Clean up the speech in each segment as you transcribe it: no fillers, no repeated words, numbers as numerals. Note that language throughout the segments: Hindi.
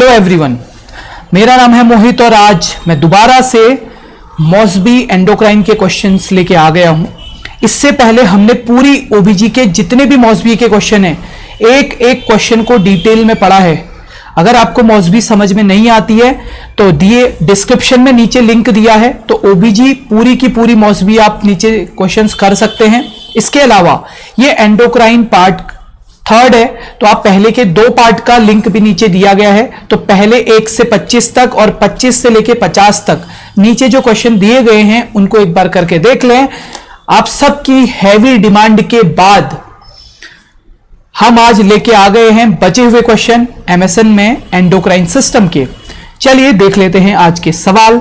हेलो एवरीवन, मेरा नाम है मोहित और आज मैं दोबारा से मॉस्बी एंडोक्राइन के क्वेश्चंस लेके आ गया हूं। इससे पहले हमने पूरी ओबीजी के जितने भी मॉस्बी के क्वेश्चन हैं, एक एक क्वेश्चन को डिटेल में पढ़ा है। अगर आपको मॉस्बी समझ में नहीं आती है तो दिए डिस्क्रिप्शन में नीचे लिंक दिया है, तो ओबीजी पूरी की पूरी मॉस्बी आप नीचे क्वेश्चंस कर सकते हैं। इसके अलावा ये एंडोक्राइन पार्ट थर्ड है, तो आप पहले के 2 पार्ट का लिंक भी नीचे दिया गया है। तो पहले 1 से 25 तक और 25 से लेके 50 तक नीचे जो क्वेश्चन दिए गए हैं उनको एक बार करके देख लें। आप सबकी हैवी डिमांड के बाद हम आज लेके आ गए हैं बचे हुए क्वेश्चन एमएसएन में एंडोक्राइन सिस्टम के। चलिए देख लेते हैं आज के सवाल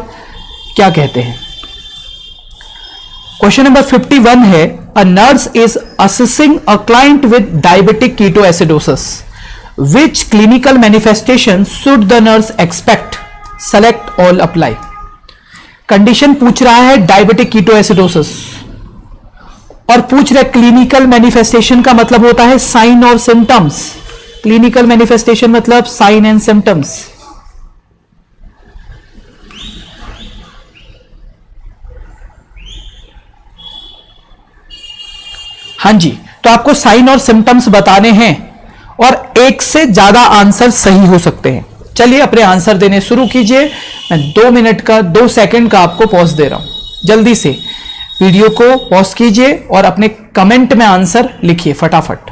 क्या कहते हैं। क्वेश्चन नंबर 51 है, a nurse is assessing a client with diabetic ketoacidosis. Which clinical manifestation should the nurse expect? Select all apply. Condition पूछ रहा है डायबिटिक कीटोएसिडोसिस और पूछ रहा है क्लिनिकल मैनिफेस्टेशन का मतलब होता है साइन और सिम्टम्स। क्लिनिकल मैनिफेस्टेशन मतलब साइन एंड सिम्टम्स। हाँ जी, तो आपको साइन और सिम्टम्स बताने हैं और 1 से ज्यादा आंसर सही हो सकते हैं। चलिए अपने आंसर देने शुरू कीजिए। मैं 2 मिनट का 2 सेकंड का आपको पॉज दे रहा हूं। जल्दी से वीडियो को पॉज कीजिए और अपने कमेंट में आंसर लिखिए फटाफट।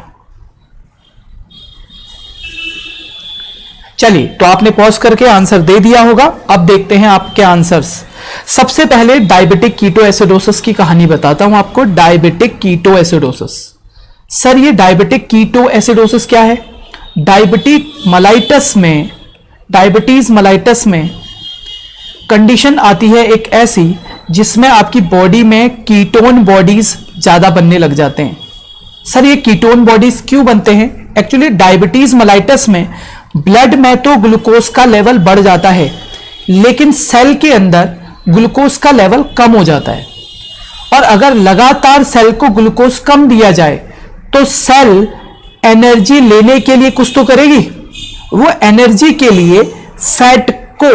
चलिए, तो आपने पॉज करके आंसर दे दिया होगा। अब देखते हैं आपके आंसर्स। सबसे पहले डायबिटिक कीटोएसिडोसिस की कहानी बताता हूं आपको। डायबिटिक कीटोएसिडोसिस, सर ये डायबिटिक कीटोएसिडोसिस क्या है? डायबिटीज मलाइटस में कंडीशन आती है एक ऐसी जिसमें आपकी बॉडी में कीटोन बॉडीज ज्यादा बनने लग जाते हैं। सर ये कीटोन बॉडीज क्यों बनते हैं? एक्चुअली डायबिटीज मलाइटस में ब्लड में तो ग्लूकोज का लेवल बढ़ जाता है, लेकिन सेल के अंदर ग्लूकोज का लेवल कम हो जाता है। और अगर लगातार सेल को ग्लूकोज कम दिया जाए तो सेल एनर्जी लेने के लिए कुछ तो करेगी। वो एनर्जी के लिए फैट को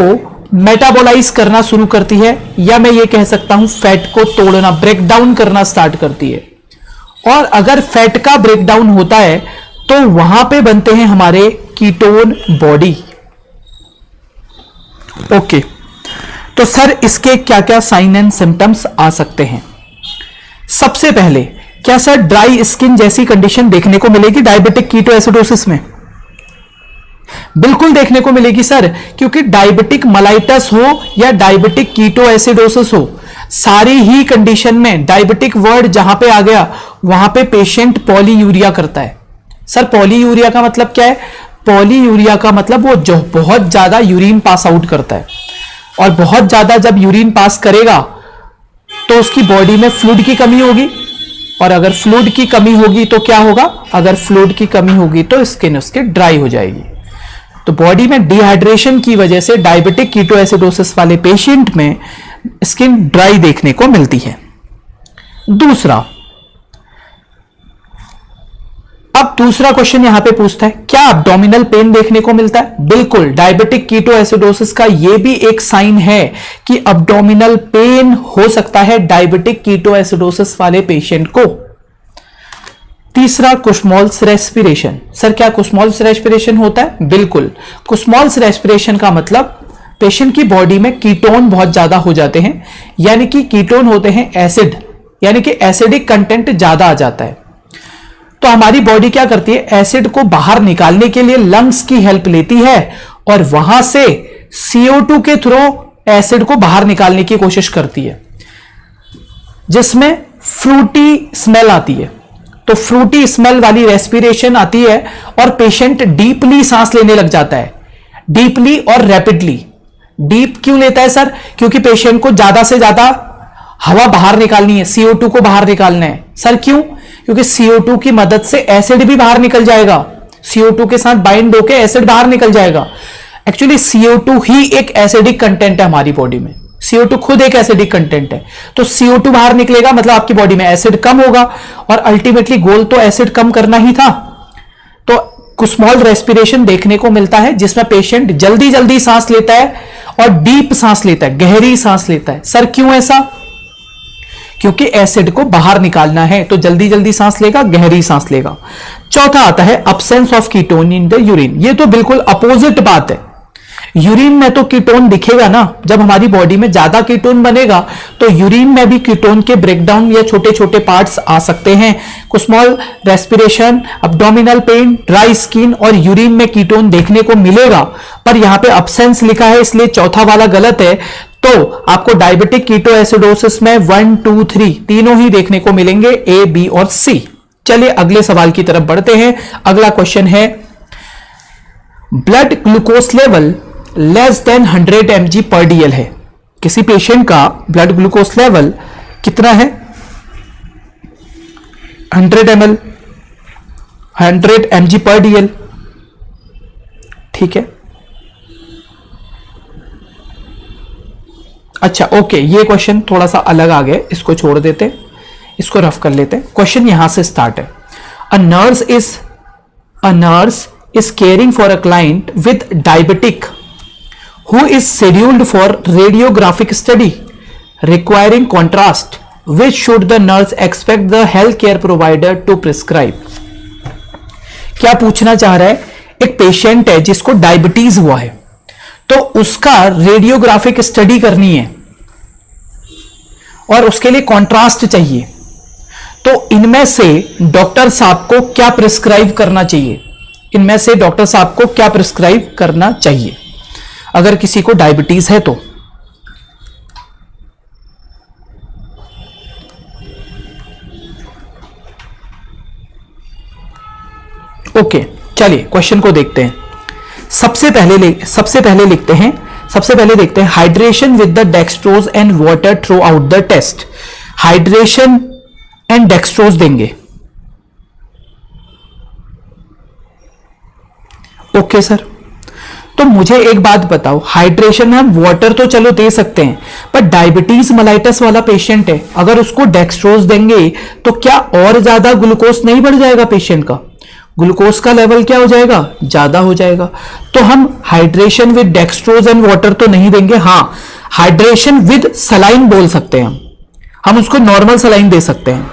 मेटाबोलाइज करना शुरू करती है, या मैं ये कह सकता हूं फैट को तोड़ना, ब्रेक डाउन करना स्टार्ट करती है। और अगर फैट का ब्रेक डाउन होता है तो वहां पे बनते हैं हमारे कीटोन बॉडी। ओके, तो सर इसके क्या क्या साइन एंड सिम्टम्स आ सकते हैं? सबसे पहले, क्या सर ड्राई स्किन जैसी कंडीशन देखने को मिलेगी डायबिटिक कीटोएसिडोसिस में? बिल्कुल देखने को मिलेगी सर, क्योंकि डायबिटिक मलाइटस हो या डायबिटिक कीटोएसिडोसिस हो, सारी ही कंडीशन में डायबिटिक वर्ड जहां पे आ गया वहां पे पेशेंट पॉलीयूरिया करता है। सर पॉलीयूरिया का मतलब क्या है? पॉलीयूरिया का मतलब वो जो बहुत ज्यादा यूरिन पास आउट करता है, और बहुत ज्यादा जब यूरिन पास करेगा तो उसकी बॉडी में फ्लूइड की कमी होगी, और अगर फ्लूइड की कमी होगी तो क्या होगा? अगर फ्लूइड की कमी होगी तो स्किन उसके ड्राई हो जाएगी। तो बॉडी में डिहाइड्रेशन की वजह से डायबिटिक कीटोएसिडोसिस वाले पेशेंट में स्किन ड्राई देखने को मिलती है। दूसरा, अब दूसरा क्वेश्चन यहां पे पूछता है, क्या अब्डोमिनल पेन देखने को मिलता है? बिल्कुल, डायबिटिक कीटोएसिडोसिस का यह भी एक साइन है कि अब्डोमिनल पेन हो सकता है डायबिटिक कीटोएसिडोसिस वाले पेशेंट को। तीसरा, कुश्मोल्स रेस्पिरेशन। सर क्या कुश्मोल्स रेस्पिरेशन होता है? बिल्कुल, कुश्मोल्स रेस्पिरेशन का मतलब पेशेंट की बॉडी में कीटोन बहुत ज्यादा हो जाते हैं, यानी कि कीटोन होते हैं एसिड, यानी कि एसिडिक कंटेंट ज्यादा आ जाता है। तो हमारी बॉडी क्या करती है? एसिड को बाहर निकालने के लिए लंग्स की हेल्प लेती है और वहां से CO2 के थ्रू एसिड को बाहर निकालने की कोशिश करती है, जिसमें फ्रूटी स्मेल आती है। तो फ्रूटी स्मेल वाली रेस्पिरेशन आती है और पेशेंट डीपली सांस लेने लग जाता है, डीपली और रैपिडली। डीप क्यों लेता है सर? क्योंकि पेशेंट को ज्यादा से ज्यादा हवा बाहर निकालनी है, CO2 को बाहर निकालना है। सर क्यों? क्योंकि CO2 की मदद से एसिड भी बाहर निकल जाएगा, CO2 के साथ बाइंड होकर एसिड बाहर निकल जाएगा। एक्चुअली CO2 ही एक एसिडिक कंटेंट है हमारी बॉडी में, CO2 खुद एक एसिडिक कंटेंट है। तो CO2 बाहर निकलेगा मतलब आपकी बॉडी में एसिड कम होगा, और अल्टीमेटली गोल तो एसिड कम करना ही था। तो स्मॉल रेस्पिरेशन देखने को मिलता है जिसमें पेशेंट जल्दी जल्दी सांस लेता है और डीप सांस लेता है, गहरी सांस लेता है। सर क्यों ऐसा? क्योंकि एसिड को बाहर निकालना है, तो जल्दी जल्दी सांस लेगा, गहरी सांस लेगा। चौथा आता है absence of ketone in the urine. ये तो बिल्कुल अपोजिट बात है। यूरिन में तो कीटोन दिखेगा ना, जब हमारी बॉडी में ज्यादा कीटोन बनेगा तो यूरिन में भी कीटोन के ब्रेकडाउन या छोटे छोटे पार्ट्स आ सकते हैं। Small respiration, abdominal pain, dry skin और यूरिन में कीटोन देखने को मिलेगा, पर यहां पे अब्सेंस लिखा है इसलिए चौथा वाला गलत है। तो आपको डायबिटिक कीटोएसिडोसिस में 1, 2, 3 तीनों ही देखने को मिलेंगे, ए, बी और सी। चलिए अगले सवाल की तरफ बढ़ते हैं। अगला क्वेश्चन है blood glucose level less than 100 mg पर DL है। किसी पेशेंट का ब्लड ग्लूकोज लेवल कितना है? 100 ml, 100 mg पर DL। ठीक है, अच्छा ओके, ये क्वेश्चन थोड़ा सा अलग आ गया, इसको छोड़ देते, इसको रफ कर लेते हैं। क्वेश्चन यहां से स्टार्ट है। अ nurse is caring for a client with diabetic who is scheduled for radiographic study requiring contrast. Which should the nurse expect the healthcare provider to prescribe? क्या पूछना चाह रहा है? एक पेशेंट है जिसको डायबिटीज हुआ है, तो उसका रेडियोग्राफिक स्टडी करनी है और उसके लिए कॉन्ट्रास्ट चाहिए, तो इनमें से डॉक्टर साहब को क्या प्रिस्क्राइब करना चाहिए? इनमें से डॉक्टर साहब को क्या प्रिस्क्राइब करना चाहिए अगर किसी को डायबिटीज है तो? ओके, चलिए क्वेश्चन को देखते हैं। सबसे पहले देखते हैं hydration with the dextrose and water throughout the test. Hydration and dextrose देंगे। ओके सर, तो मुझे एक बात बताओ, हाइड्रेशन में हम वाटर तो चलो दे सकते हैं, पर डायबिटीज मेलाइटस वाला पेशेंट है, अगर उसको डेक्सट्रोज देंगे तो क्या और ज्यादा ग्लूकोज नहीं बढ़ जाएगा? पेशेंट का ग्लूकोज का लेवल क्या हो जाएगा? ज्यादा हो जाएगा। तो हम hydration with dextrose and water तो नहीं देंगे। हाँ, हाइड्रेशन विद सलाइन बोल सकते हैं हम उसको नॉर्मल सलाइन दे सकते हैं।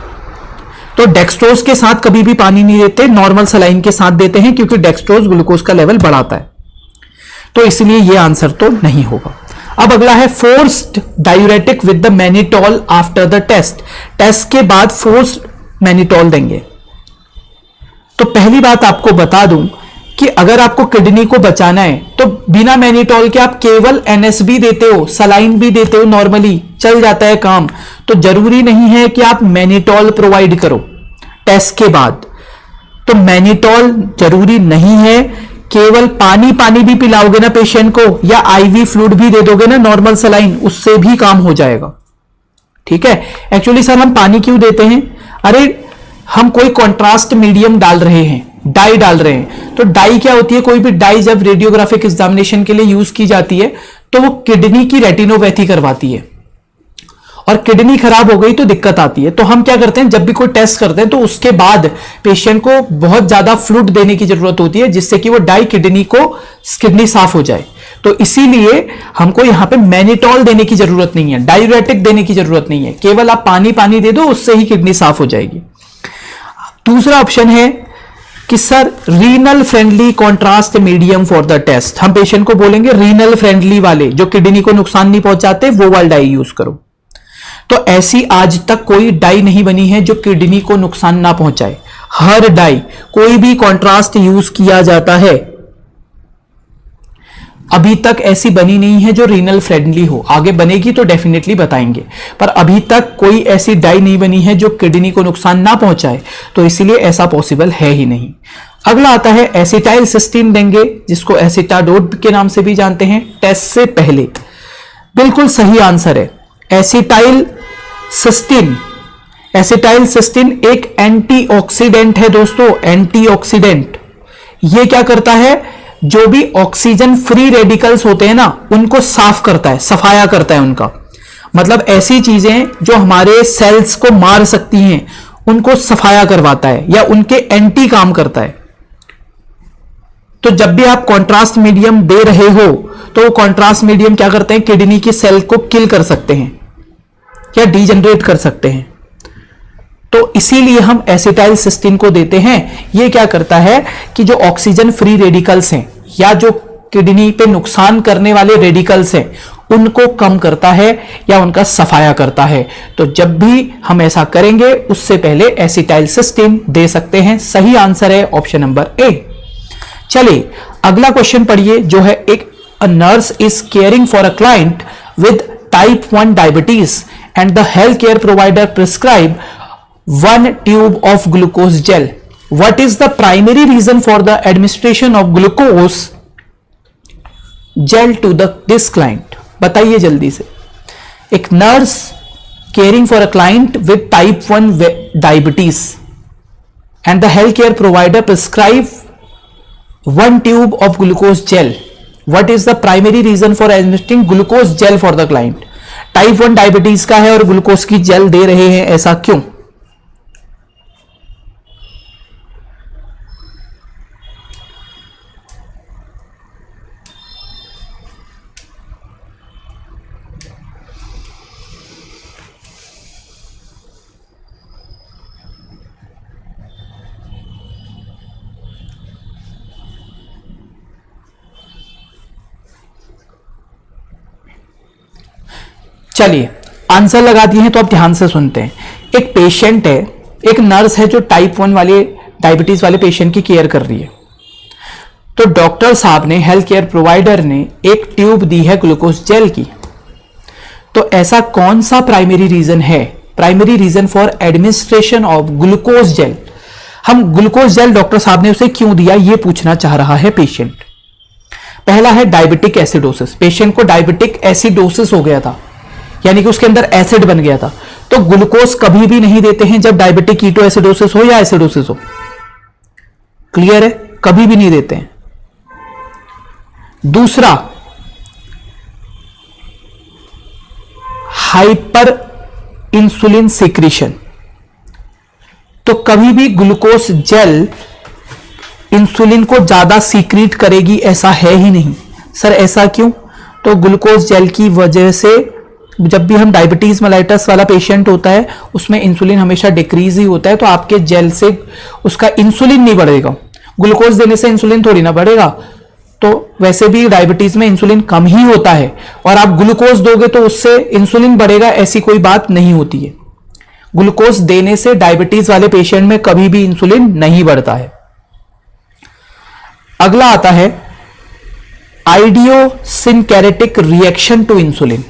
तो डेक्सट्रोज के साथ कभी भी पानी नहीं देते, नॉर्मल सलाइन के साथ देते हैं, क्योंकि डेक्सट्रोज ग्लूकोज का लेवल बढ़ाता है। तो इसलिए यह आंसर तो नहीं होगा। अब अगला है forced diuretic with the mannitol after the test. Test के बाद फोर्स्ड मैनिटोल देंगे। तो पहली बात आपको बता दूं कि अगर आपको किडनी को बचाना है तो बिना मैनिटोल के आप केवल NSB देते हो, सलाइन भी देते हो, नॉर्मली चल जाता है काम। तो जरूरी नहीं है कि आप मैनिटोल प्रोवाइड करो टेस्ट के बाद। तो मैनिटोल जरूरी नहीं है। केवल पानी भी पिलाओगे ना पेशेंट को, या IV फ्लूइड भी दे दोगे ना, नॉर्मल सलाइन, उससे भी काम हो जाएगा। ठीक है। एक्चुअली सर हम पानी क्यों देते हैं? अरे हम कोई कॉन्ट्रास्ट मीडियम डाल रहे हैं, डाई डाल रहे हैं। तो डाई क्या होती है? कोई भी डाई जब रेडियोग्राफिक एग्जामिनेशन के लिए यूज की जाती है तो वो किडनी की रेटिनोपैथी करवाती है, और किडनी खराब हो गई तो दिक्कत आती है। तो हम क्या करते हैं, जब भी कोई टेस्ट करते हैं तो उसके बाद पेशेंट को बहुत ज्यादा फ्लूइड देने की जरूरत होती है, जिससे कि वो डाई किडनी साफ हो जाए। तो इसीलिए हमको यहां पे मैनिटोल देने की जरूरत नहीं है, डायूरेटिक देने की जरूरत नहीं है। केवल आप पानी दे दो, उससे ही किडनी साफ हो जाएगी। दूसरा ऑप्शन है कि sir renal friendly contrast medium for the test. हम पेशेंट को बोलेंगे रीनल फ्रेंडली वाले, जो किडनी को नुकसान नहीं पहुंचाते, वो वाला डाई यूज करो। तो ऐसी आज तक कोई डाई नहीं बनी है जो किडनी को नुकसान ना पहुंचाए। हर डाई, कोई भी कॉन्ट्रास्ट यूज किया जाता है, अभी तक ऐसी बनी नहीं है जो रीनल फ्रेंडली हो। आगे बनेगी तो डेफिनेटली बताएंगे, पर अभी तक कोई ऐसी डाई नहीं बनी है जो किडनी को नुकसान ना पहुंचाए, तो इसीलिए ऐसा पॉसिबल है ही नहीं। अगला आता है एसिटाइल सिस्टीन देंगे, जिसको एसिटाडोट के नाम से भी जानते हैं, टेस्ट से पहले। बिल्कुल सही आंसर है एसिटाइल सिस्टीन। एसिटाइल सिस्टीन एक एंटीऑक्सीडेंट है दोस्तों, एंटीऑक्सीडेंट। ये क्या करता है? जो भी ऑक्सीजन फ्री रेडिकल्स होते हैं ना, उनको साफ करता है, सफाया करता है उनका। मतलब ऐसी चीजें जो हमारे सेल्स को मार सकती हैं, उनको सफाया करवाता है या उनके एंटी काम करता है। तो जब भी आप कॉन्ट्रास्ट मीडियम दे रहे हो तो वो कॉन्ट्रास्ट मीडियम क्या करते हैं, किडनी की सेल को किल कर सकते हैं या डीजनरेट कर सकते हैं। तो इसीलिए हम एसिटाइल सिस्टीन को देते हैं। ये क्या करता है कि जो ऑक्सीजन फ्री रेडिकल्स हैं या जो किडनी पे नुकसान करने वाले रेडिकल्स हैं उनको कम करता है या उनका सफाया करता है। तो जब भी हम ऐसा करेंगे उससे पहले एसिटाइल सिस्टीन दे सकते हैं। सही आंसर है ऑप्शन नंबर ए। चलिए अगला क्वेश्चन पढ़िए जो है एक अ nurse is caring for a client with type 1 diabetes and the health care provider prescribe 1 tube of glucose gel. What is the primary reason for the administration of glucose gel to this client? बताइए जल्दी से। एक nurse caring for a client with type 1 diabetes and the health care provider prescribe 1 tube of glucose gel. What is the primary reason for administering glucose gel for the client? Type 1 diabetes का है और ग्लूकोज की जेल दे रहे हैं, ऐसा क्यों? चलिए आंसर लगा दिए हैं तो आप ध्यान से सुनते हैं। एक पेशेंट है, एक नर्स है जो टाइप 1 वाले डायबिटीज वाले पेशेंट की केयर कर रही है। तो डॉक्टर साहब ने, हेल्थ केयर प्रोवाइडर ने एक ट्यूब दी है ग्लूकोज जेल की। तो ऐसा कौन सा प्राइमरी रीजन है, primary reason for administration of glucose gel? हम ग्लूकोज जेल डॉक्टर साहब ने उसे क्यों दिया ये पूछना चाह रहा है पेशेंट। पहला है डायबिटिक एसिडोसिस। पेशेंट को डायबिटिक एसिडोसिस हो गया था, यानी कि उसके अंदर एसिड बन गया था। तो ग्लूकोज कभी भी नहीं देते हैं जब डायबिटिक कीटो एसिडोसिस हो या एसिडोसिस हो। क्लियर है? कभी भी नहीं देते हैं। दूसरा, हाइपर इंसुलिन सिक्रीशन। तो कभी भी ग्लूकोज जेल इंसुलिन को ज्यादा सीक्रेट करेगी ऐसा है ही नहीं। सर ऐसा क्यों? तो ग्लूकोज जेल की वजह से जब भी हम डायबिटीज मेलाइटस वाला पेशेंट होता है उसमें इंसुलिन हमेशा डिक्रीज ही होता है। तो आपके जेल से उसका इंसुलिन नहीं बढ़ेगा, ग्लूकोज देने से इंसुलिन थोड़ी ना बढ़ेगा। तो वैसे भी डायबिटीज में इंसुलिन कम ही होता है और आप ग्लूकोज दोगे तो उससे इंसुलिन बढ़ेगा, ऐसी कोई बात नहीं होती है। ग्लूकोज देने से डायबिटीज वाले पेशेंट में कभी भी इंसुलिन नहीं बढ़ता है। अगला आता है आइडियोसिनकैरेटिक रिएक्शन टू इंसुलिन,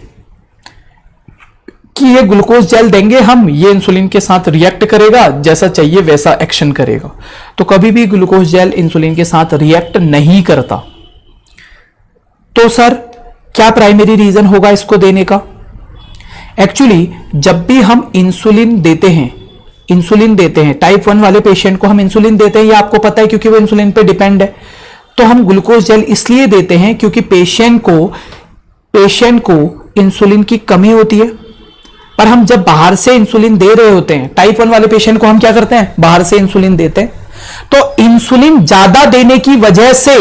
कि ये ग्लूकोज जेल देंगे हम, ये इंसुलिन के साथ रिएक्ट करेगा, जैसा चाहिए वैसा एक्शन करेगा। तो कभी भी ग्लूकोज जेल इंसुलिन के साथ रिएक्ट नहीं करता। तो सर क्या प्राइमरी रीजन होगा इसको देने का? एक्चुअली जब भी हम इंसुलिन देते हैं टाइप 1 वाले पेशेंट को हम इंसुलिन देते हैं, ये आपको पता है क्योंकि वो इंसुलिन पे डिपेंड है। तो हम ग्लूकोज जेल इसलिए देते हैं क्योंकि पेशेंट को इंसुलिन की कमी होती है। पर हम जब बाहर से इंसुलिन दे रहे होते हैं, टाइप 1 वाले पेशेंट को हम क्या करते हैं, बाहर से इंसुलिन देते हैं। तो इंसुलिन ज्यादा देने की वजह से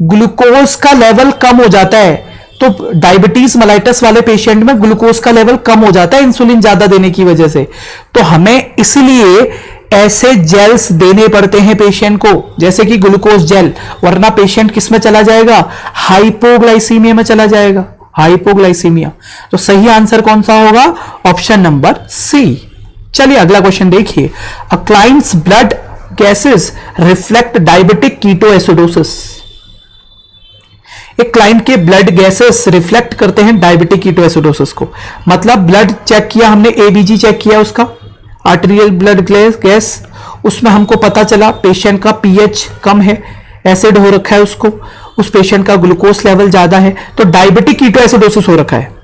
ग्लूकोज का लेवल कम हो जाता है। तो डायबिटीज मेलाइटस वाले पेशेंट में ग्लूकोज का लेवल कम हो जाता है इंसुलिन ज्यादा देने की वजह से। तो हमें इसलिए ऐसे जेल्स देने पड़ते हैं पेशेंट को, जैसे कि ग्लूकोज जेल, वरना पेशेंट किस में चला जाएगा, हाइपोग्लाइसीमिया में चला जाएगा, हाइपोग्लाइसीमिया। तो सही आंसर कौन सा होगा? Option number C. चलिए अगला क्वेश्चन देखिए। A clients blood gases reflect diabetic ketoacidosis. एक क्लाइंट के ब्लड गैसेस रिफ्लेक्ट करते हैं डायबिटिक कीटोएसिडोसिस को। मतलब ब्लड चेक किया हमने, एबीजी चेक किया उसका, आर्टेरियल ब्लड गैस, उसमें हमको पता चला पेशेंट का पीएच कम है, एसिड हो रखा है उसको, उस पेशेंट का ग्लूकोज लेवल ज्यादा है, तो डायबिटिक कीटोएसिडोसिस हो रखा है।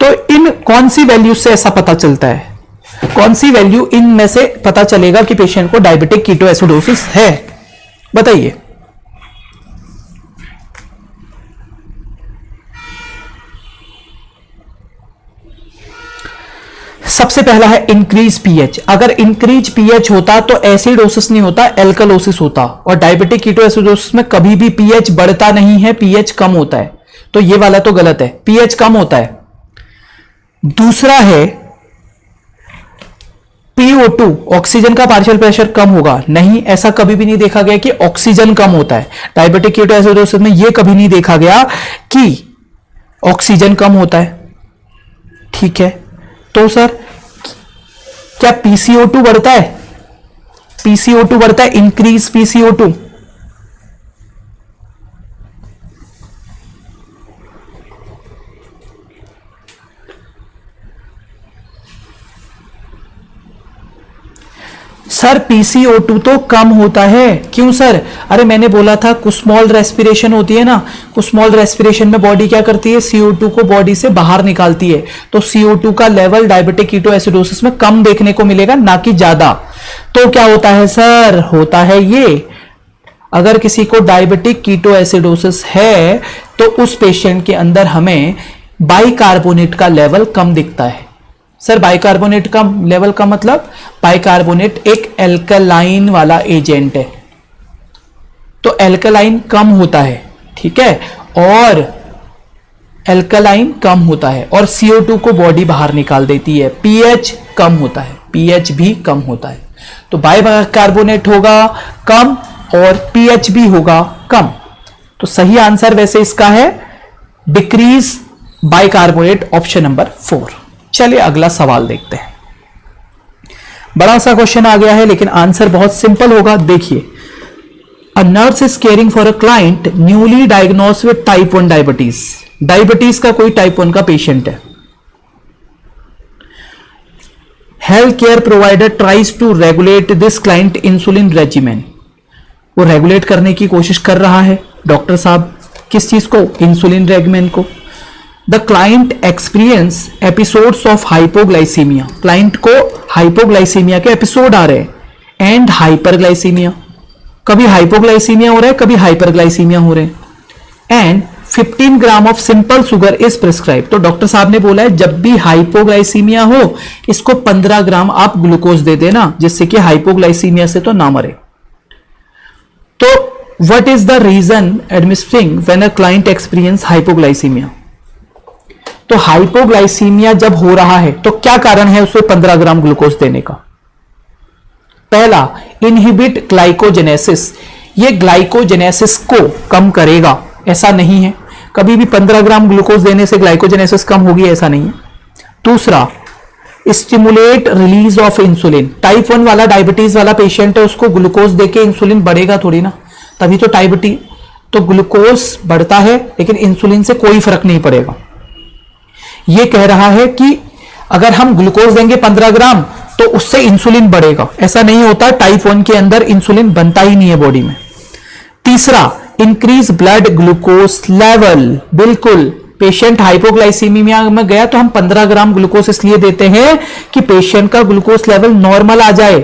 तो इन कौन सी वैल्यू से ऐसा पता चलता है, कौन सी वैल्यू इन में से पता चलेगा कि पेशेंट को डायबिटिक कीटोएसिडोसिस है? बताइए। सबसे पहला है इंक्रीज पीएच। अगर इंक्रीज पीएच होता तो एसिडोसिस नहीं होता, एल्कलोसिस होता। और डायबिटिक कीटोएसिडोसिस में कभी भी पीएच बढ़ता नहीं है, पीएच कम होता है। तो ये वाला तो गलत है, पीएच कम होता है। दूसरा है PO2, ऑक्सीजन का पार्शियल प्रेशर कम होगा। नहीं, ऐसा कभी भी नहीं देखा गया कि ऑक्सीजन कम होता है। डायबिटिक कीटोएसिडोसिस में यह कभी नहीं देखा गया कि ऑक्सीजन कम होता है। ठीक है, तो सर क्या PCO2 बढ़ता है? PCO2 बढ़ता है, इंक्रीज PCO2। सर PCO2 तो कम होता है। क्यों सर? अरे मैंने बोला था कुस्मॉल रेस्पिरेशन होती है ना, कुस्मॉल रेस्पिरेशन में बॉडी क्या करती है, CO2 को बॉडी से बाहर निकालती है। तो CO2 का लेवल डायबिटिक कीटोएसिडोसिस में कम देखने को मिलेगा, ना कि ज्यादा। तो क्या होता है सर? होता है ये, अगर किसी को डायबिटिक कीटोएसिडोसिस है तो उस पेशेंट के अंदर हमें बाइकार्बोनेट का लेवल कम दिखता है। सर बाइकार्बोनेट का लेवल का मतलब, बाइकार्बोनेट एक एल्कलाइन वाला एजेंट है, तो एल्कलाइन कम होता है। ठीक है, और एल्कलाइन कम होता है और CO2 को बॉडी बाहर निकाल देती है। पीएच कम होता है, पीएच भी कम होता है। तो बाइकार्बोनेट होगा कम और पीएच भी होगा कम। तो सही आंसर वैसे इसका है डिक्रीज बाइकार्बोनेट, ऑप्शन नंबर 4। चलिए अगला सवाल देखते हैं। बड़ा सा क्वेश्चन आ गया है लेकिन आंसर बहुत सिंपल होगा। देखिए, a nurse is caring for a client newly diagnosed with type 1 diabetes. Diabetes का कोई टाइप 1 का पेशेंट है। Health care provider tries to regulate this client insulin regimen. वो रेगुलेट करने की कोशिश कर रहा है डॉक्टर साहब, किस चीज को? इंसुलिन रेजिमेन को। The client experience episodes of hypoglycaemia. Client को हाइपोग्लाइसीमिया के एपिसोड आ रहे हैं एंड हाइपरग्लाइसीमिया। कभी हाइपोग्लाइसीमिया हो रहा है, कभी हाइपरग्लाइसीमिया हो रहे हैं। And 15 gram of simple sugar is prescribe. तो डॉक्टर साहब ने बोला है जब भी हाइपोग्लाइसीमिया हो इसको 15 ग्राम आप ग्लूकोज दे देना, जिससे कि हाइपोग्लाइसीमिया से तो ना मरे। तो what is the reason administering when a client experience hypoglycaemia? तो हाइपोग्लाइसीमिया जब हो रहा है तो क्या कारण है उसे 15 ग्राम ग्लूकोज देने का? पहला, इनहिबिट ग्लाइकोजेनेसिस। ये ग्लाइकोजेनेसिस को कम करेगा, ऐसा नहीं है। कभी भी 15 ग्राम ग्लूकोज देने से ग्लाइकोजेनेसिस कम होगी, ऐसा नहीं है। दूसरा, stimulate release of insulin. Type 1 वाला डायबिटीज वाला पेशेंट है, उसको ग्लूकोज देके इंसुलिन बढ़ेगा थोड़ी ना, तभी तो डायबिटीज। तो ग्लूकोज बढ़ता है लेकिन इंसुलिन से कोई फर्क नहीं पड़ेगा। यह कह रहा है कि अगर हम ग्लूकोज देंगे 15 ग्राम तो उससे इंसुलिन बढ़ेगा, ऐसा नहीं होता। टाइप 1 के अंदर इंसुलिन बनता ही नहीं है बॉडी में। तीसरा, इंक्रीज ब्लड ग्लूकोज लेवल। बिल्कुल, पेशेंट हाइपोग्लाइसीमिया में गया तो हम 15 ग्राम ग्लूकोज इसलिए देते हैं कि पेशेंट का ग्लूकोज लेवल नॉर्मल आ जाए,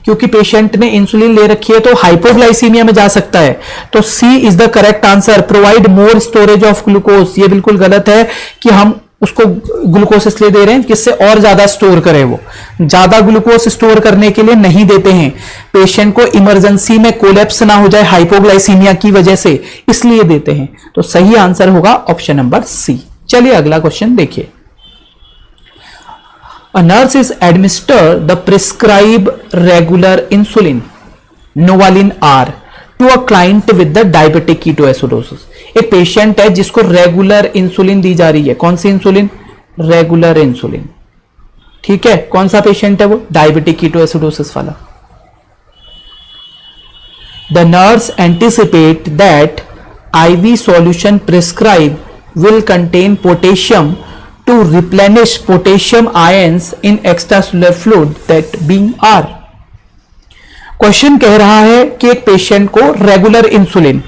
क्योंकि पेशेंट ने इंसुलिन ले रखी है तो हाइपोग्लाइसीमिया में जा सकता है। तो C is the correct answer, provide more storage of glucose. ये बिल्कुल गलत है कि हम उसको ग्लूकोज इसलिए दे रहे हैं जिससे और ज्यादा स्टोर करे। वो ज्यादा ग्लूकोज स्टोर करने के लिए नहीं देते हैं, पेशेंट को इमरजेंसी में कोलैप्स ना हो जाए हाइपोग्लाइसीमिया की वजह से, इसलिए देते हैं। तो सही आंसर होगा ऑप्शन नंबर सी। चलिए अगला क्वेश्चन देखिए। A nurse is administer the prescribe regular insulin Novolin R to a client with the diabetic ketoacidosis. एक पेशेंट है जिसको रेगुलर इंसुलिन दी जा रही है। कौन सी इंसुलिन? Regular insulin. ठीक है, कौन सा पेशेंट है वो? डायबिटिक कीटोएसिडोसिस वाला। The nurse anticipate that IV solution prescribed will contain potassium to replenish potassium ions in extracellular fluid that being R। Question कह रहा है कि एक पेशेंट को रेगुलर इंसुलिन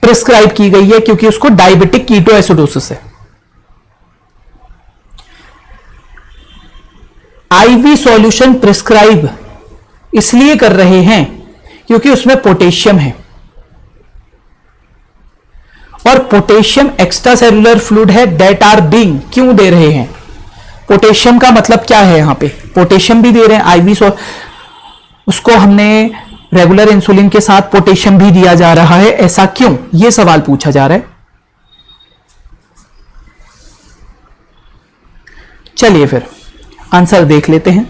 प्रिस्क्राइब की गई है क्योंकि उसको डायबिटिक कीटोएसिडोसिस है। IV सॉल्यूशन प्रिस्क्राइब इसलिए कर रहे हैं क्योंकि उसमें पोटेशियम है, और पोटेशियम एक्स्ट्रा सेलुलर फ्लूइड है दैट आर बीइंग। क्यों दे रहे हैं? पोटेशियम का मतलब क्या है यहां पे, पोटेशियम भी दे रहे हैं आईवी, उसको हमने रेगुलर इंसुलिन के साथ पोटेशियम भी दिया जा रहा है, ऐसा क्यों, यह सवाल पूछा जा रहा है। चलिए फिर आंसर देख लेते हैं।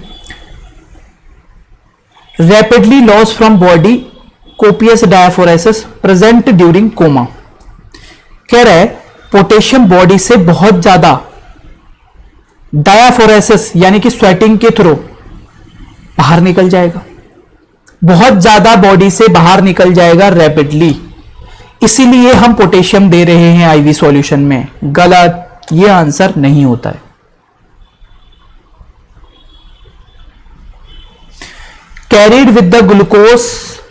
Rapidly loss from body copious diaphoresis present during coma. कह रहा है पोटेशियम बॉडी से बहुत ज्यादा डायाफोरेसिस यानी कि स्वेटिंग के थ्रू बाहर निकल जाएगा, बहुत ज्यादा बॉडी से बाहर निकल जाएगा रैपिडली, इसीलिए हम पोटेशियम दे रहे हैं आईवी सॉल्यूशन में। गलत, यह आंसर नहीं होता है। Carried with the glucose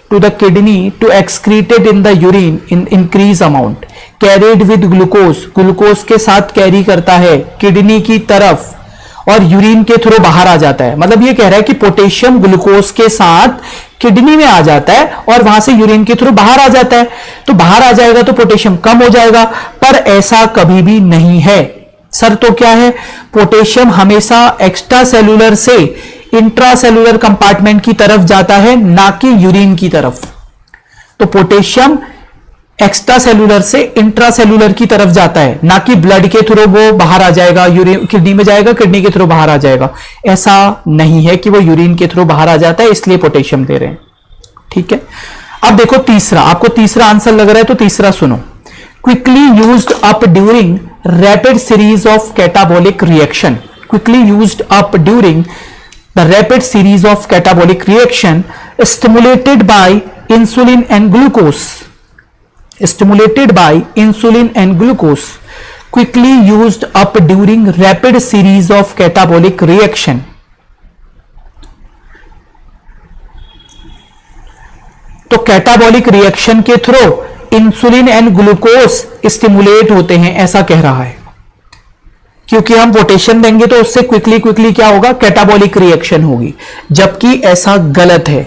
to the kidney to excreted in the urine in increase amount. Carried with glucose, glucose के साथ कैरी करता है किडनी की तरफ और यूरिन के थ्रू बाहर आ जाता है। मतलब ये कह रहा है कि पोटेशियम ग्लूकोज के साथ किडनी में आ जाता है और वहां से यूरिन के थ्रू बाहर आ जाता है, तो बाहर आ जाएगा तो पोटेशियम कम हो जाएगा, पर ऐसा कभी भी नहीं है। सर तो क्या है, पोटेशियम हमेशा एक्स्ट्रा सेलुलर से इंट्रासेलुलर कंपार्टमेंट की तरफ जाता है, ना कि यूरिन की तरफ। तो पोटेशियम एक्स्ट्रा सेलुलर से इंट्रासेलुलर की तरफ जाता है, ना कि ब्लड के थ्रू वो बाहर आ जाएगा, यूरिन किडनी में जाएगा, किडनी के थ्रू बाहर आ जाएगा। ऐसा नहीं है कि वो यूरिन के थ्रू बाहर आ जाता है, इसलिए पोटेशियम दे रहे हैं। ठीक है, अब देखो तीसरा, आपको तीसरा आंसर लग रहा है तो तीसरा सुनो। Quickly used up during rapid series of catabolic reaction. Quickly used up during the rapid series of catabolic reaction stimulated by insulin and glucose, stimulated by insulin and glucose, quickly used up during rapid series of catabolic reaction. तो कैटाबॉलिक रिएक्शन के through insulin and glucose stimulate होते हैं, ऐसा कह रहा है। क्योंकि हम पोटेशियम देंगे तो उससे क्विकली क्या होगा, कैटाबॉलिक रिएक्शन होगी, जबकि ऐसा गलत है।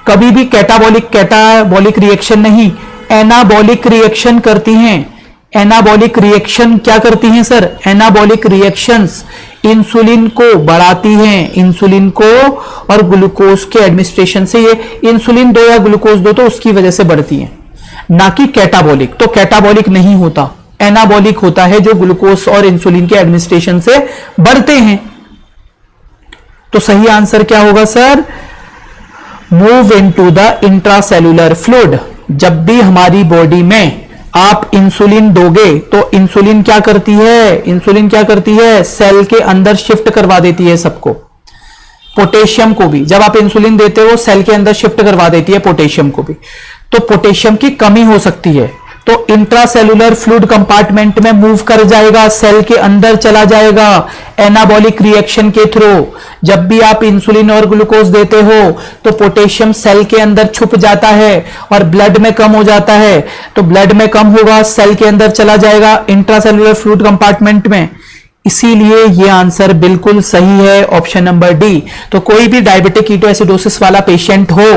कभी भी कैटाबॉलिक रिएक्शन नहीं, एनाबॉलिक रिएक्शन करती हैं। एनाबॉलिक रिएक्शन क्या करती हैं सर, एनाबॉलिक रिएक्शंस इंसुलिन को बढ़ाती हैं, इंसुलिन को और ग्लूकोज के एडमिनिस्ट्रेशन से, ये इंसुलिन दो या ग्लूकोज दो तो उसकी वजह से बढ़ती हैं, ना कि कैटाबॉलिक। तो कैटाबॉलिक नहीं होता, एनाबॉलिक होता है, जो ग्लूकोज और इंसुलिन के एडमिनिस्ट्रेशन से बढ़ते हैं। तो सही आंसर क्या होगा sir, move into the intracellular fluid. जब भी हमारी बॉडी में आप इंसुलिन दोगे तो इंसुलिन क्या करती है, इंसुलिन क्या करती है, सेल के अंदर शिफ्ट करवा देती है सबको। पोटेशियम को भी जब आप इंसुलिन देते हो सेल के अंदर शिफ्ट करवा देती है, पोटेशियम को भी। तो पोटेशियम की कमी हो सकती है, तो इंट्रासेलुलर फ्लूइड कंपार्टमेंट में मूव कर जाएगा, सेल के अंदर चला जाएगा एनाबॉलिक रिएक्शन के थ्रू। जब भी आप इंसुलिन और ग्लूकोज देते हो तो पोटेशियम सेल के अंदर छुप जाता है और ब्लड में कम हो जाता है, तो ब्लड में कम होगा, सेल के अंदर चला जाएगा इंट्रासेलुलर फ्लूइड कंपार्टमेंट में। इसीलिए यह आंसर बिल्कुल सही है, ऑप्शन नंबर डी। तो कोई भी डायबिटिक कीटोएसिडोसिस वाला पेशेंट हो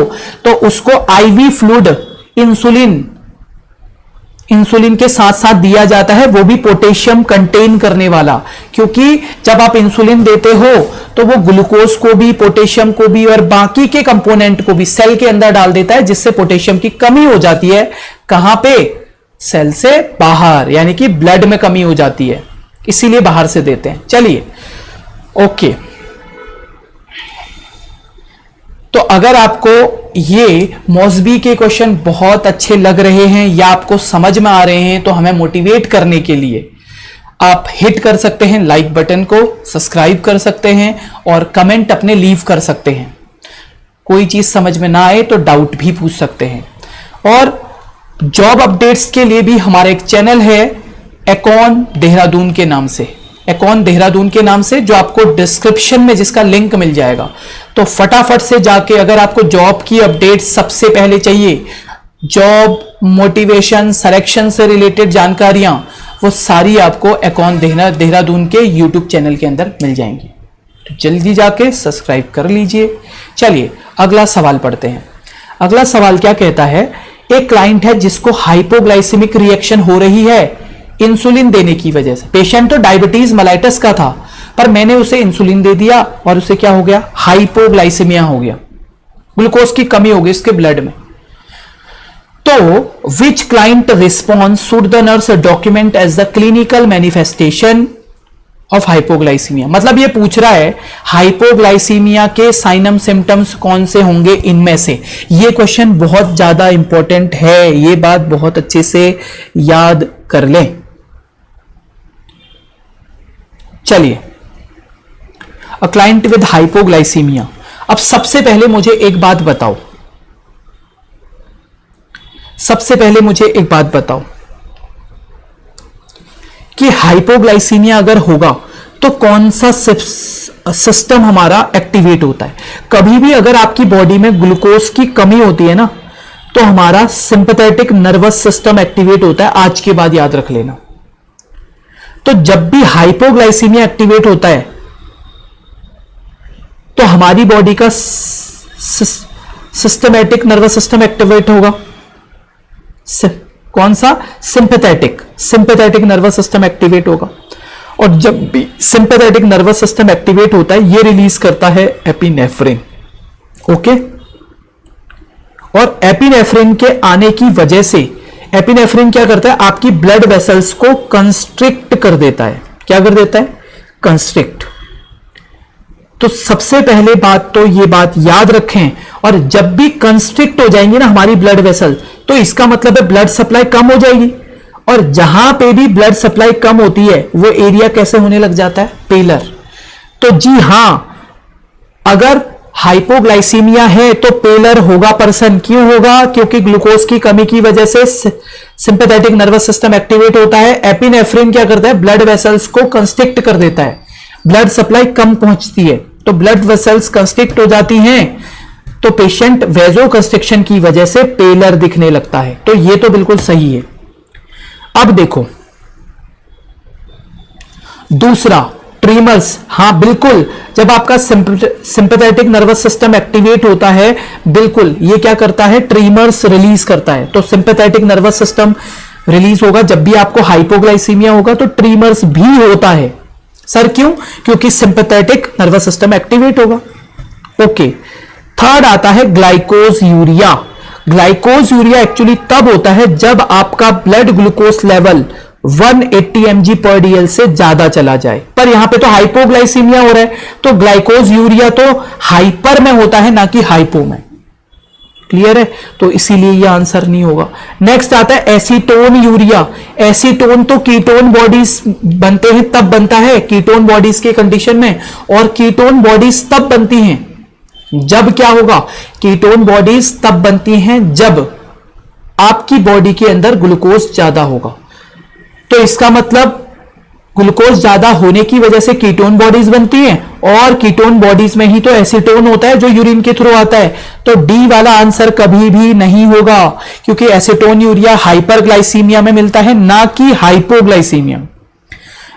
तो उसको आईवी फ्लूइड इंसुलिन के साथ साथ दिया जाता है, वो भी पोटेशियम कंटेन करने वाला। क्योंकि जब आप इंसुलिन देते हो तो वो ग्लूकोज को भी, पोटेशियम को भी और बाकी के कंपोनेंट को भी सेल के अंदर डाल देता है, जिससे पोटेशियम की कमी हो जाती है। कहां पे, सेल से बाहर, यानी कि ब्लड में कमी हो जाती है, इसीलिए बाहर से देते हैं। चलिए ओके, तो अगर आपको ये मॉस्बी के क्वेश्चन बहुत अच्छे लग रहे हैं या आपको समझ में आ रहे हैं, तो हमें मोटिवेट करने के लिए आप हिट कर सकते हैं लाइक बटन को, सब्सक्राइब कर सकते हैं और कमेंट अपने लीव कर सकते हैं। कोई चीज समझ में ना आए तो डाउट भी पूछ सकते हैं। और जॉब अपडेट्स के लिए भी हमारा एक चैनल है एकॉन देहरादून के नाम से, एकॉन देहरादून के नाम से, जो आपको डिस्क्रिप्शन में जिसका लिंक मिल जाएगा। तो फटाफट से जाके, अगर आपको जॉब की अपडेट सबसे पहले चाहिए, जॉब मोटिवेशन सिलेक्शन से रिलेटेड जानकारियां, वो सारी आपको एकॉन देहरादून के यूट्यूब चैनल के अंदर मिल जाएंगी। तो जल्दी जाके सब्सक्राइब कर लीजिए। चलिए अगला सवाल पढ़ते हैं। अगला सवाल क्या कहता है, एक क्लाइंट है जिसको हाइपोग्लाइसेमिक रिएक्शन हो रही है इंसुलिन देने की वजह से। पेशेंट तो डायबिटीज मेलाइटस का था, पर मैंने उसे इंसुलिन दे दिया और उसे क्या हो गया, हाइपोग्लाइसीमिया हो गया, ग्लूकोज की कमी हो गई इसके ब्लड में। तो which client response should the nurse document as the clinical manifestation of hypoglycaemia. मतलब ये पूछ रहा है हाइपोग्लाइसीमिया के साइनम सिम्टम्स कौन से होंगे इनमें से। ये क्वेश्चन बहुत ज्यादा इंपॉर्टेंट है, ये बात बहुत अच्छे से याद कर लें। चलिए, अ क्लाइंट विद हाइपोग्लाइसीमिया। अब सबसे पहले मुझे एक बात बताओ, सबसे पहले मुझे एक बात बताओ कि हाइपोग्लाइसीमिया अगर होगा तो कौन सा सिस्टम हमारा एक्टिवेट होता है। कभी भी अगर आपकी बॉडी में ग्लूकोज की कमी होती है ना, तो हमारा सिंपैथेटिक नर्वस सिस्टम एक्टिवेट होता है। आज के बाद याद रख लेना। तो जब भी हाइपोग्लाइसीमिया एक्टिवेट होता है तो हमारी बॉडी का सिस्टमैटिक नर्वस सिस्टम एक्टिवेट होगा। कौन सा? सिंपैथेटिक नर्वस सिस्टम एक्टिवेट होगा। और जब भी सिंपैथेटिक नर्वस सिस्टम एक्टिवेट होता है, ये रिलीज करता है एपिनेफ्रिन। ओके, और एपिनेफ्रिन के आने की वजह से एपिनेफ्रिन क्या करता है, आपकी ब्लड वेसल्स को कंस्ट्रिक्ट कर देता है। क्या कर देता है? कंस्ट्रिक्ट। तो सबसे पहले बात तो ये बात याद रखें, और जब भी कंस्ट्रिक्ट हो जाएंगी ना हमारी ब्लड वेसल, तो इसका मतलब है ब्लड सप्लाई कम हो जाएगी। और जहां पे भी ब्लड सप्लाई कम होती है वो एरिया कैसे होने लग जाता है? पेलर। तो जी हां, अगर हाइपोग्लाइसीमिया है तो पेलर होगा पर्सन। क्यों होगा? क्योंकि ग्लूकोज की कमी की वजह से सिंपैथेटिक नर्वस सिस्टम एक्टिवेट होता है। एपिनेफ्रिन क्या करता है? ब्लड वेसल्स को कंस्ट्रिक्ट कर देता है, ब्लड सप्लाई कम पहुंचती है, तो ब्लड वेसल्स कंस्ट्रिक्ट हो जाती हैं, तो पेशेंट वेजो कंस्ट्रिक्शन की वजह से पेलर दिखने लगता है। तो ये तो बिल्कुल सही है। अब देखो दूसरा, ट्रीमर्स। हां बिल्कुल, जब आपका सिंपैथेटिक नर्वस सिस्टम एक्टिवेट होता है, बिल्कुल ये क्या करता है? ट्रीमर्स रिलीज करता है। तो सिंपैथेटिक नर्वस सिस्टम रिलीज होगा। जब भी आपको हाइपोग्लाइसीमिया होगा तो ट्रीमर्स भी होता है। सर क्यों? क्योंकि सिंपैथेटिक नर्वस सिस्टम एक्टिवेट होगा। ओके, थर्ड आता है ग्लाइकोज यूरिया। ग्लाइकोज यूरिया एक्चुअली तब होता है जब आपका ब्लड ग्लूकोज लेवल 180 mg/dl से ज्यादा चला जाए। पर यहां पे तो हाइपोग्लाइसीमिया हो रहा है, तो ग्लाइकोज यूरिया तो हाइपर में होता है, ना कि हाइपो में। क्लियर है? तो इसीलिए यह आंसर नहीं होगा। नेक्स्ट आता है एसीटोन यूरिया। एसीटोन तो कीटोन बॉडीज बनते हैं, तब बनता है कीटोन बॉडीज के कंडीशन में, और कीटोन बॉडीज तब बनती हैं जब क्या होगा? कीटोन बॉडीज तब बनती हैं जब आपकी बॉडी के अंदर ग्लूकोज ज्यादा होगा। तो इसका मतलब ग्लूकोज ज्यादा होने की वजह से कीटोन बॉडीज बनती हैं, और कीटोन बॉडीज में ही तो एसीटोन होता है जो यूरिन के थ्रू आता है। तो डी वाला आंसर कभी भी नहीं होगा, क्योंकि एसीटोन यूरिया हाइपरग्लाइसीमिया में मिलता है, ना कि हाइपोग्लाइसीमिया।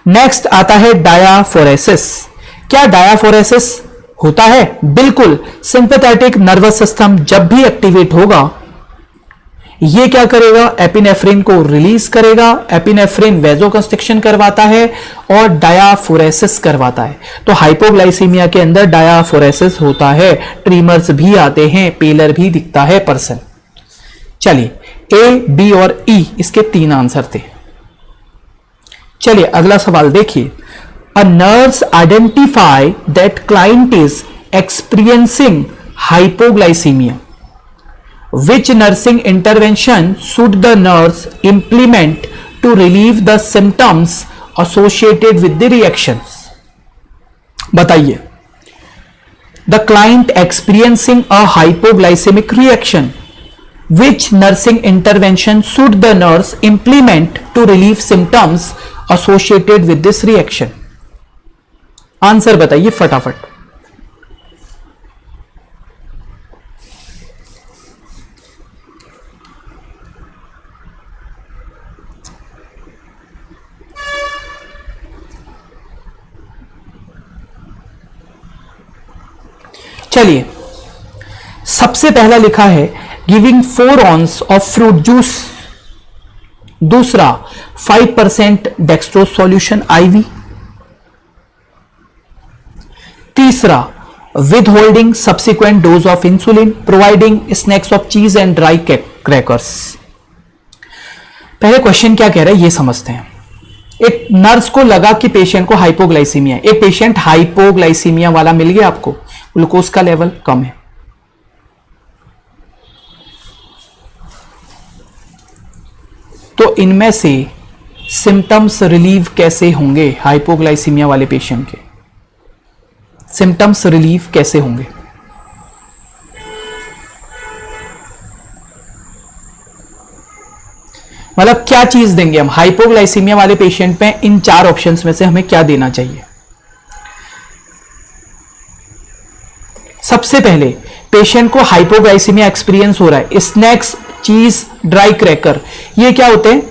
नेक्स्ट आता है डायाफोरेसिस। क्या डायाफोरेसिस होता है? बिल्कुल, सिंपैथेटिक नर्वस सिस्टम जब भी एक्टिवेट होगा, ये क्या करेगा? एपिनेफ्रिन को रिलीज करेगा। एपिनेफ्रिन वेजोकंस्ट्रिक्शन करवाता है और डायाफोरेसिस करवाता है। तो हाइपोग्लाइसीमिया के अंदर डायाफोरेसिस होता है, ट्रीमर्स भी आते हैं, पेलर भी दिखता है पर्सन। चलिए, ए, बी और ई इसके 3 आंसर थे। चलिए अगला सवाल देखिए। A nurse identify that client is experiencing hypoglycaemia. Which nursing intervention should the nurse implement to relieve the symptoms associated with the reactions? बताइए। The client experiencing a hypoglycemic reaction. Which nursing intervention should the nurse implement to relieve symptoms associated with this reaction? Answer बताइए फटाफट। चलिए, सबसे पहला लिखा है giving 4 ounces of fruit juice. दूसरा 5% डेक्सट्रोज सॉल्यूशन IV। तीसरा, with holding subsequent dose of insulin, providing snacks of चीज एंड ड्राई क्रैकर्स। पहले क्वेश्चन क्या कह रहा है ये समझते हैं। एक नर्स को लगा कि पेशेंट को हाइपोग्लाइसीमिया, एक पेशेंट हाइपोग्लाइसीमिया वाला मिल गया आपको, ग्लूकोज का लेवल कम है। तो इनमें से सिम्टम्स रिलीव कैसे होंगे? हाइपोग्लाइसीमिया वाले पेशेंट के सिम्टम्स रिलीव कैसे होंगे? मतलब क्या चीज देंगे हम हाइपोग्लाइसीमिया वाले पेशेंट में? इन चार ऑप्शंस में से हमें क्या देना चाहिए? सबसे पहले पेशेंट को हाइपोग्लाइसीमिया एक्सपीरियंस हो रहा है, स्नैक्स, चीज, ड्राई क्रैकर, ये क्या होते हैं?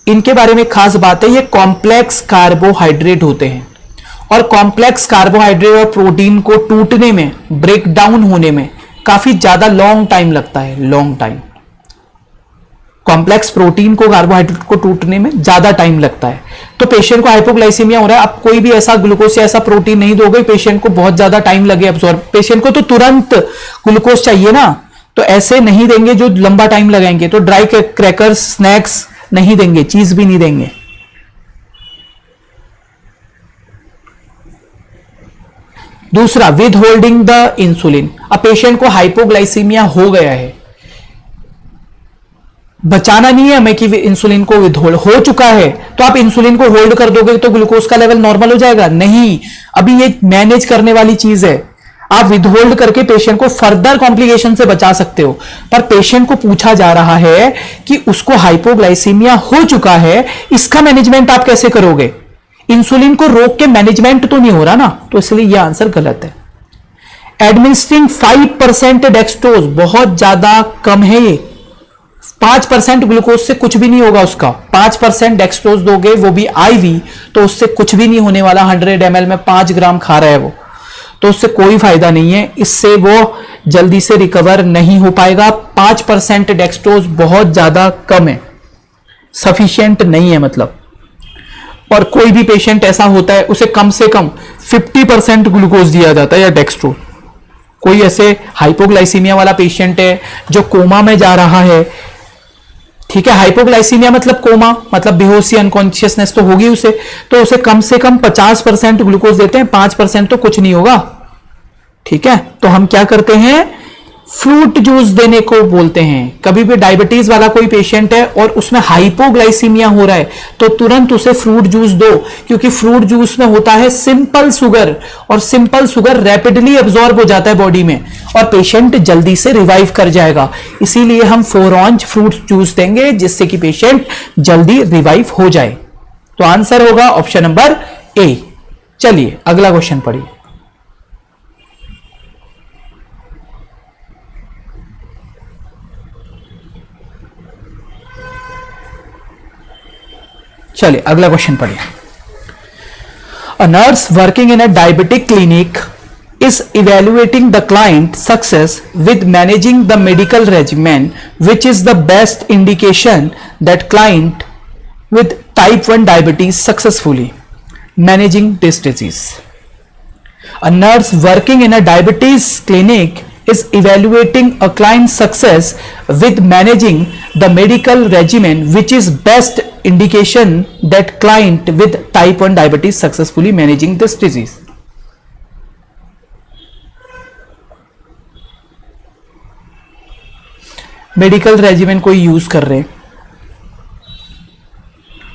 इनके बारे में खास बात है, ये कॉम्प्लेक्स कार्बोहाइड्रेट होते हैं और कॉम्प्लेक्स कार्बोहाइड्रेट और प्रोटीन को टूटने में, ब्रेक डाउन होने में काफी ज्यादा लॉन्ग टाइम लगता है, लॉन्ग टाइम। कॉम्प्लेक्स प्रोटीन को, कार्बोहाइड्रेट को टूटने में ज्यादा टाइम लगता है। तो पेशेंट को हाइपोग्लाइसीमिया हो रहा है, आप कोई भी ऐसा ग्लूकोज या ऐसा प्रोटीन नहीं दोगे पेशेंट को बहुत ज्यादा टाइम लगे अब्सॉर्ब। पेशेंट को तो तुरंत ग्लूकोज चाहिए ना, तो ऐसे नहीं देंगे जो लंबा टाइम लगाएंगे। तो ड्राई क्रैकर्स, स्नैक्स नहीं देंगे, चीज भी नहीं देंगे। दूसरा, विद होल्डिंग द इंसुलिन। अब पेशेंट को हाइपोग्लाइसीमिया हो गया है, बचाना नहीं है हमें कि इंसुलिन को विदहोल्ड हो चुका है, तो आप इंसुलिन को होल्ड कर दोगे तो ग्लूकोज का लेवल नॉर्मल हो जाएगा? नहीं, अभी ये मैनेज करने वाली चीज है। आप विदहोल्ड करके पेशेंट को फर्दर कॉम्प्लिकेशन से बचा सकते हो, पर पेशेंट को पूछा जा रहा है कि उसको हाइपोग्लाइसीमिया हो चुका है, इसका मैनेजमेंट आप कैसे करोगे? इंसुलिन को रोक के मैनेजमेंट तो नहीं हो रहा ना, तो इसलिए यह आंसर गलत है। एडमिनिस्ट्रिंग 5% डेक्सट्रोज, बहुत ज्यादा कम है ये। 5% ग्लूकोज से कुछ भी नहीं होगा उसका। 5% डेक्सट्रोज दोगे, वो भी आईवी, तो उससे कुछ भी नहीं होने वाला। 100 ml में 5 ग्राम खा रहा है वो, तो उससे कोई फायदा नहीं है, इससे वो जल्दी से रिकवर नहीं हो पाएगा। 5% डेक्सट्रोज बहुत ज्यादा कम है, सफिशिएंट नहीं है मतलब। और कोई भी पेशेंट ऐसा होता है उसे कम से कम 50% ग्लूकोज दिया जाता है या डेक्सट्रोज। कोई ऐसे हाइपोग्लाइसीमिया वाला पेशेंट है जो कोमा में जा रहा है, ठीक है, हाइपोग्लाइसीमिया मतलब कोमा, मतलब बेहोशी, अनकॉन्शियसनेस तो होगी उसे, तो उसे कम से कम 50% ग्लूकोज देते हैं, 5% तो कुछ नहीं होगा, ठीक है। तो हम क्या करते हैं, फ्रूट जूस देने को बोलते हैं। कभी भी डायबिटीज वाला कोई पेशेंट है और उसमें हाइपोग्लाइसीमिया हो रहा है तो तुरंत उसे फ्रूट जूस दो, क्योंकि फ्रूट जूस में होता है सिंपल शुगर, और सिंपल शुगर रैपिडली एब्जॉर्ब हो जाता है बॉडी में और पेशेंट जल्दी से रिवाइव कर जाएगा। इसीलिए हम 4 ऑरेंज फ्रूट जूस देंगे जिससे कि पेशेंट जल्दी रिवाइव हो जाए। तो आंसर होगा ऑप्शन नंबर ए। चलिए अगला क्वेश्चन पढ़िए। चलिए अगला क्वेश्चन पढ़िए। A nurse working in a diabetic clinic is evaluating the client success with managing the medical regimen, which is the best indication that client with type 1 diabetes successfully managing this disease. A nurse working in a diabetes clinic is evaluating a client's success with managing the medical regimen, which is best indication that client with type 1 diabetes successfully managing this disease. Medical regimen कोई यूज कर रहे हैं,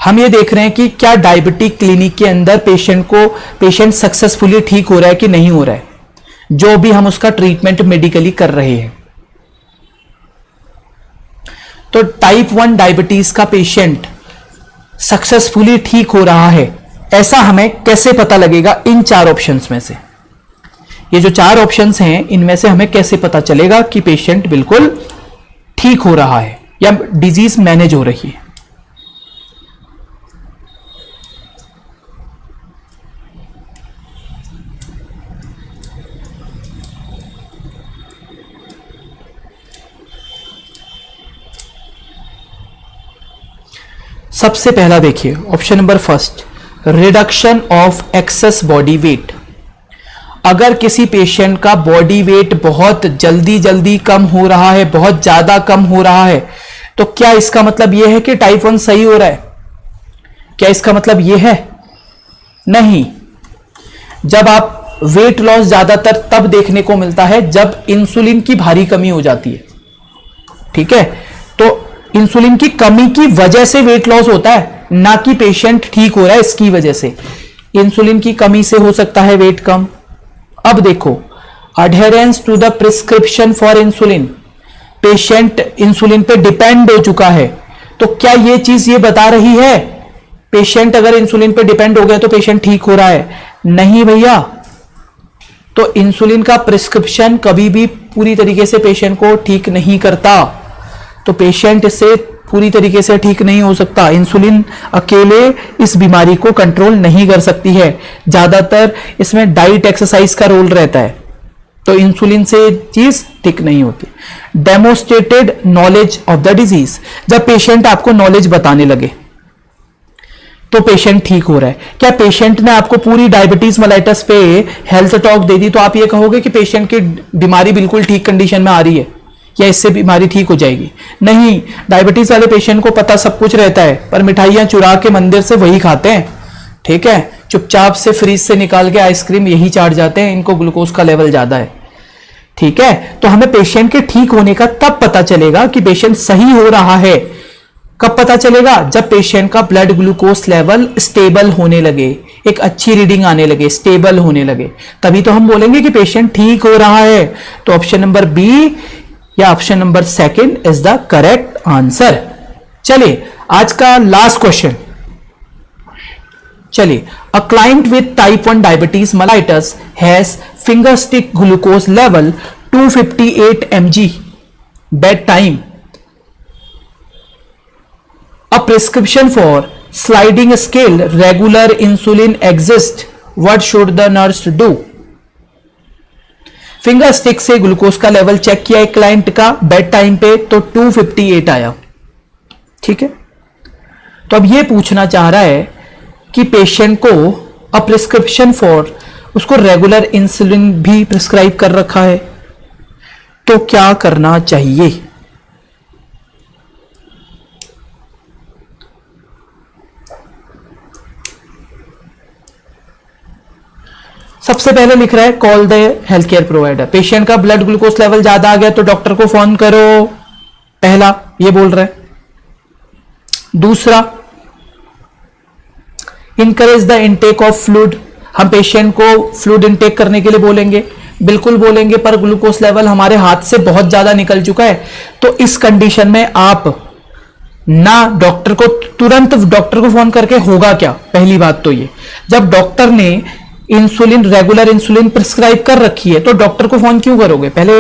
हम ये देख रहे हैं कि क्या डायबिटिक क्लिनिक के अंदर पेशेंट सक्सेसफुली ठीक हो रहा है कि नहीं हो रहा है, जो भी हम उसका ट्रीटमेंट मेडिकली कर रहे हैं। तो टाइप 1 डायबिटीज का पेशेंट सक्सेसफुली ठीक हो रहा है, ऐसा हमें कैसे पता लगेगा? इन 4 ऑप्शंस में से, ये जो 4 ऑप्शंस हैं इनमें से हमें कैसे पता चलेगा कि पेशेंट बिल्कुल ठीक हो रहा है या डिजीज मैनेज हो रही है? सबसे पहला देखिए option number first, reduction of access body weight. अगर किसी पेशेंट का बॉडी वेट बहुत जल्दी जल्दी कम हो रहा है, बहुत ज्यादा कम हो रहा है, तो क्या इसका मतलब यह है कि टाइप 1 सही हो रहा है? क्या इसका मतलब यह है? नहीं। जब आप वेट लॉस ज्यादातर तब देखने को मिलता है जब इंसुलिन की भारी कमी हो जाती है, ठीक है? तो इंसुलिन की कमी की वजह से वेट लॉस होता है, ना कि पेशेंट ठीक हो रहा है इसकी वजह से। इंसुलिन की कमी से हो सकता है वेट कम। अब देखो, adherence to the prescription for insulin, patient insulin पे डिपेंड हो चुका है, तो क्या यह चीज ये बता रही है पेशेंट अगर इंसुलिन पे डिपेंड हो गया तो पेशेंट ठीक हो रहा है? नहीं भैया। तो इंसुलिन का प्रिस्क्रिप्शन कभी भी पूरी तरीके से पेशेंट को ठीक नहीं करता, तो पेशेंट इससे पूरी तरीके से ठीक नहीं हो सकता। इंसुलिन अकेले इस बीमारी को कंट्रोल नहीं कर सकती है, ज्यादातर इसमें डाइट एक्सरसाइज का रोल रहता है, तो इंसुलिन से चीज ठीक नहीं होती। Demonstrated knowledge of the disease, जब पेशेंट आपको नॉलेज बताने लगे तो पेशेंट ठीक हो रहा है। क्या पेशेंट ने आपको पूरी डायबिटीज मेलाइटस पे हेल्थ टॉक दे दी तो आप ये कहोगे कि पेशेंट की बीमारी बिल्कुल ठीक कंडीशन में आ रही है या इससे बीमारी ठीक हो जाएगी? नहीं। डायबिटीज वाले पेशेंट को पता सब कुछ रहता है, पर मिठाइयां चुरा के मंदिर से वही खाते हैं, ठीक है? चुपचाप से फ्रीज से निकाल के आइसक्रीम यही चाट जाते हैं, इनको ग्लूकोज का लेवल ज्यादा है, ठीक है? तो हमें पेशेंट के ठीक होने का तब पता चलेगा कि पेशेंट सही हो रहा है। कब पता चलेगा? जब पेशेंट का ब्लड ग्लूकोज लेवल स्टेबल होने लगे, एक अच्छी रीडिंग आने लगे, स्टेबल होने लगे, तभी तो हम बोलेंगे कि पेशेंट ठीक हो रहा है। तो ऑप्शन नंबर बी या option number second is the correct answer. चलिए आज का लास्ट क्वेश्चन। चलिए, a client with type 1 diabetes mellitus has finger stick glucose level 258 mg bed time, a prescription for sliding scale regular insulin exists, what should the nurse do? Finger stick से ग्लूकोज का लेवल चेक किया एक क्लाइंट का बेड टाइम पे, तो 258 आया, ठीक है? तो अब ये पूछना चाह रहा है कि पेशेंट को अ प्रिस्क्रिप्शन फॉर, उसको रेगुलर इंसुलिन भी प्रिस्क्राइब कर रखा है, तो क्या करना चाहिए? सबसे पहले लिख रहा है call the health care provider. Patient का ब्लड ग्लूकोज लेवल ज्यादा आ गया तो डॉक्टर को फोन करो, पहला ये बोल रहा है। दूसरा, encourage the intake of fluid, हम पेशेंट को फ्लूइड इनटेक करने के लिए बोलेंगे, बिल्कुल बोलेंगे, पर ग्लूकोज लेवल हमारे हाथ से बहुत ज्यादा निकल चुका है, तो इस कंडीशन में आप ना डॉक्टर को तुरंत डॉक्टर को फोन करके होगा क्या? पहली बात तो ये, जब डॉक्टर ने इंसुलिन, रेगुलर इंसुलिन प्रिस्क्राइब कर रखी है तो डॉक्टर को फोन क्यों करोगे? पहले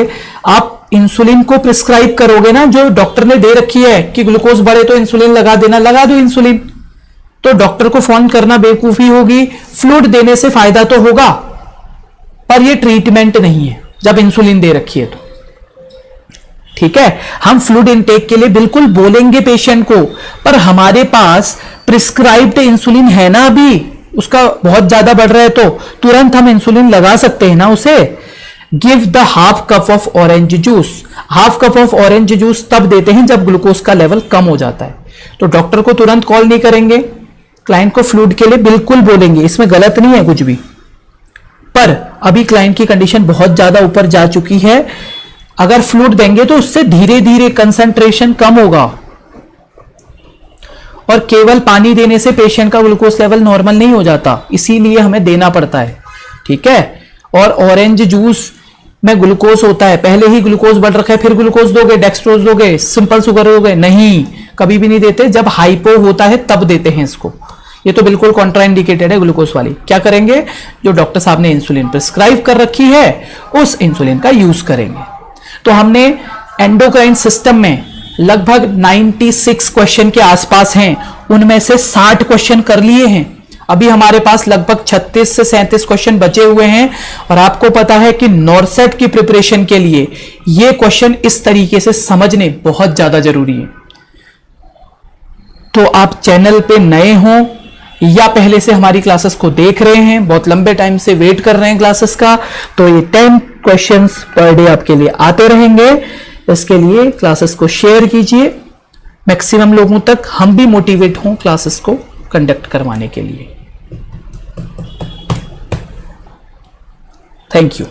आप इंसुलिन को प्रिस्क्राइब करोगे ना, जो डॉक्टर ने दे रखी है कि ग्लूकोज बढ़े तो इंसुलिन लगा देना, लगा दो इंसुलिन। तो डॉक्टर को फोन करना बेवकूफी होगी। फ्लूइड देने से फायदा तो होगा, पर यह ट्रीटमेंट नहीं है जब इंसुलिन दे रखी है तो, ठीक है? हम फ्लूइड इनटेक के लिए बिल्कुल बोलेंगे पेशेंट को, पर हमारे पास प्रिस्क्राइब्ड इंसुलिन है ना, अभी उसका बहुत ज्यादा बढ़ रहा है तो तुरंत हम इंसुलिन लगा सकते हैं ना उसे। Give the half cup of orange juice, half cup of orange juice तब देते हैं जब ग्लूकोज का लेवल कम हो जाता है, तो डॉक्टर को तुरंत कॉल नहीं करेंगे, क्लाइंट को फ्लूइड के लिए बिल्कुल बोलेंगे, इसमें गलत नहीं है कुछ भी। पर अभी क्लाइंट की कंडीशन बहुत ज्यादा ऊपर जा चुकी है, अगर फ्लूइड देंगे तो उससे धीरे धीरे कंसंट्रेशन कम होगा, और केवल पानी देने से पेशेंट का ग्लूकोज लेवल नॉर्मल नहीं हो जाता, इसीलिए हमें देना पड़ता है, ठीक है? और ऑरेंज जूस में ग्लूकोज होता है, पहले ही ग्लूकोज बढ़ रखा है फिर ग्लूकोज दोगे, डेक्सट्रोज दोगे, सिंपल शुगर दोगे? नहीं, कभी भी नहीं देते, जब हाइपो होता है तब देते हैं इसको। ये तो बिल्कुल कॉन्ट्राइंडिकेटेड है ग्लूकोज वाली। क्या करेंगे? जो डॉक्टर साहब ने इंसुलिन प्रिस्क्राइब कर रखी है उस इंसुलिन का यूज करेंगे। तो हमने एंडोक्राइन सिस्टम में लगभग 96 क्वेश्चन के आसपास हैं, उनमें से 60 क्वेश्चन कर लिए हैं, अभी हमारे पास लगभग 36 से 37 क्वेश्चन बचे हुए हैं। और आपको पता है कि नॉर्सेट की प्रिपरेशन के लिए ये क्वेश्चन इस तरीके से समझने बहुत ज्यादा जरूरी है। तो आप चैनल पे नए हो या पहले से हमारी क्लासेस को देख रहे हैं, बहुत लंबे टाइम से वेट कर रहे हैं क्लासेस का, तो ये 10 क्वेश्चंस पर डे आपके लिए आते रहेंगे। इसके लिए क्लासेस को शेयर कीजिए मैक्सिमम लोगों तक, हम भी मोटिवेट हों क्लासेस को कंडक्ट करवाने के लिए। Thank you.